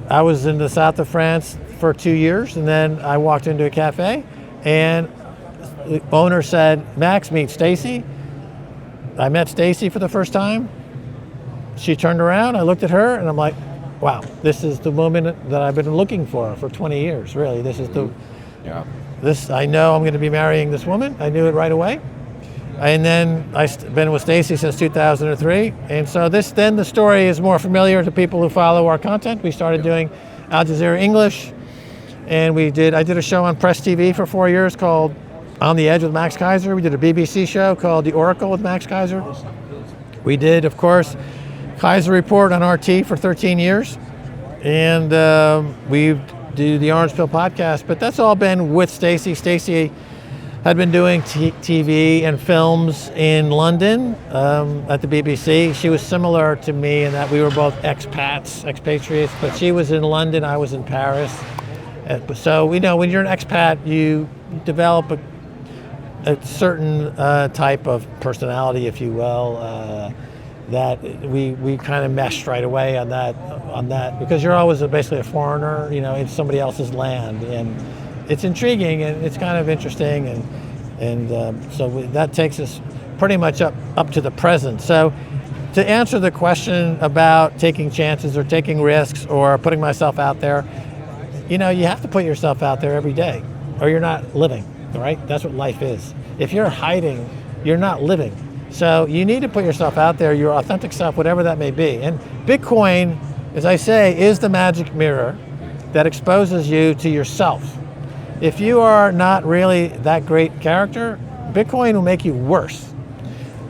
I was in the south of France for 2 years, and then I walked into a cafe, and the owner said, "Max, meet Stacy." I met Stacy for the first time. She turned around, I looked at her, and I'm like, wow, this is the woman that I've been looking for 20 years, really. This is I know I'm going to be marrying this woman. I knew it right away. And then I've been with Stacy since 2003. And so then the story is more familiar to people who follow our content. We started doing Al Jazeera English, and I did a show on Press TV for 4 years called On the Edge with Max Kaiser. We did a BBC show called The Oracle with Max Kaiser. We did, of course, Kaiser Report on RT for 13 years. And we do the Orange Pill podcast, but that's all been with Stacy. Stacy had been doing TV and films in London at the BBC. She was similar to me in that we were both expatriates, but she was in London, I was in Paris. So, when you're an expat, you develop a certain type of personality, if you will, that we kind of meshed right away on that, because you're always basically a foreigner, in somebody else's land, and it's intriguing and it's kind of interesting, and so that takes us pretty much up to the present. So to answer the question about taking chances or taking risks or putting myself out there, you have to put yourself out there every day or you're not living, right? That's what life is. If you're hiding, you're not living. So you need to put yourself out there, your authentic self, whatever that may be. And Bitcoin, as I say, is the magic mirror that exposes you to yourself. If you are not really that great character, Bitcoin will make you worse.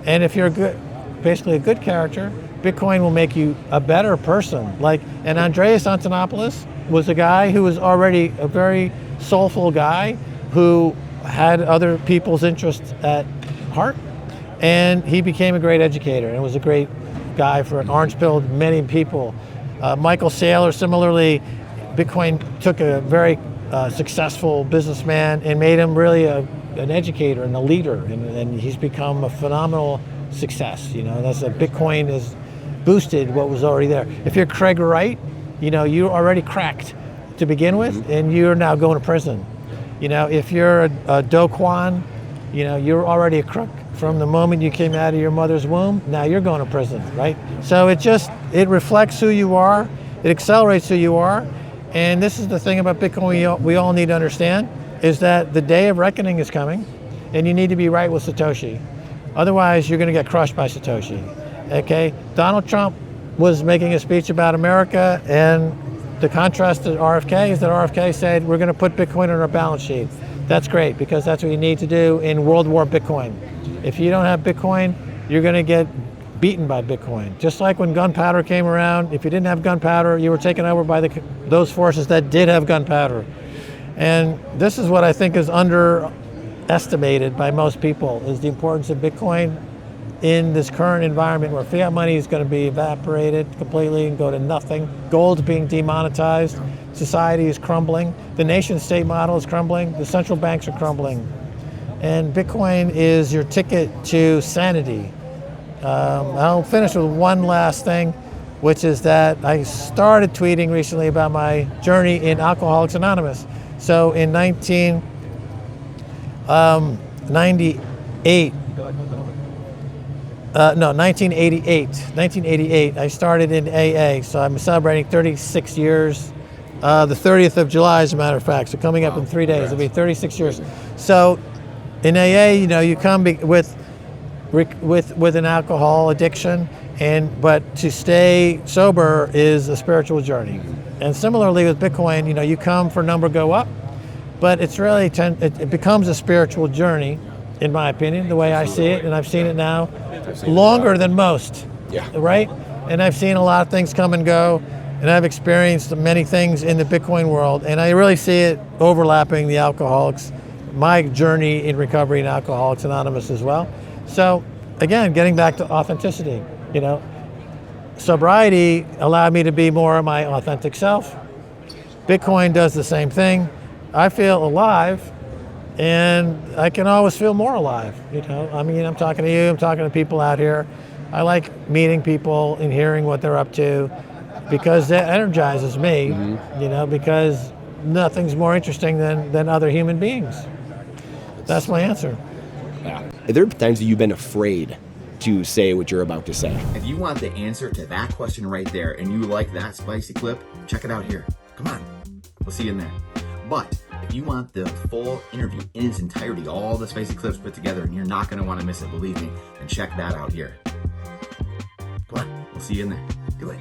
And if you're basically a good character, Bitcoin will make you a better person. And Andreas Antonopoulos was a guy who was already a very soulful guy who had other people's interests at heart. And he became a great educator and was a great guy for an orange pill to many people. Michael Saylor, similarly, Bitcoin took a very successful businessman and made him really an educator and a leader, and he's become a phenomenal success. Bitcoin has boosted what was already there. If you're Craig Wright, you're already cracked to begin with, and you're now going to prison. If you're a Do Kwon, you're already a crook from the moment you came out of your mother's womb. Now you're going to prison, right? So it reflects who you are, it accelerates who you are. And this is the thing about Bitcoin we all need to understand, is that the day of reckoning is coming, and you need to be right with Satoshi. Otherwise, you're going to get crushed by Satoshi. Okay? Donald Trump was making a speech about America, and the contrast to RFK is that RFK said, we're going to put Bitcoin on our balance sheet. That's great, because that's what you need to do in World War Bitcoin. If you don't have Bitcoin, you're going to get beaten by Bitcoin. Just like when gunpowder came around, if you didn't have gunpowder, you were taken over by those forces that did have gunpowder. And this is what I think is underestimated by most people, is the importance of Bitcoin in this current environment where fiat money is going to be evaporated completely and go to nothing. Gold's being demonetized. Society is crumbling. The nation state model is crumbling. The central banks are crumbling. And Bitcoin is your ticket to sanity. I'll finish with one last thing, which is that I started tweeting recently about my journey in Alcoholics Anonymous. So in 1988, I started in AA. So I'm celebrating 36 years, the 30th of July, as a matter of fact. So coming up in 3 days, it'll be 36 years. So in AA, you come with an alcohol addiction, but to stay sober is a spiritual journey. And similarly with Bitcoin, you come for number go up, but it's really it becomes a spiritual journey, in my opinion, the way I see it, and I've seen it now longer than most. Yeah. Right? And I've seen a lot of things come and go, and I've experienced many things in the Bitcoin world, and I really see it overlapping the alcoholics, my journey in recovery in Alcoholics Anonymous as well. So again, getting back to authenticity, sobriety allowed me to be more of my authentic self. Bitcoin does the same thing. I feel alive, and I can always feel more alive. I'm talking to you, I'm talking to people out here. I like meeting people and hearing what they're up to. because that energizes me, you know, because nothing's more interesting than other human beings. That's my answer. Yeah. Are there times that you've been afraid to say what you're about to say? If you want the answer to that question right there and you like that spicy clip, check it out here. Come on. We'll see you in there. But if you want the full interview in its entirety, all the spicy clips put together, and you're not going to want to miss it, believe me, then check that out here. Come on. We'll see you in there. Do it.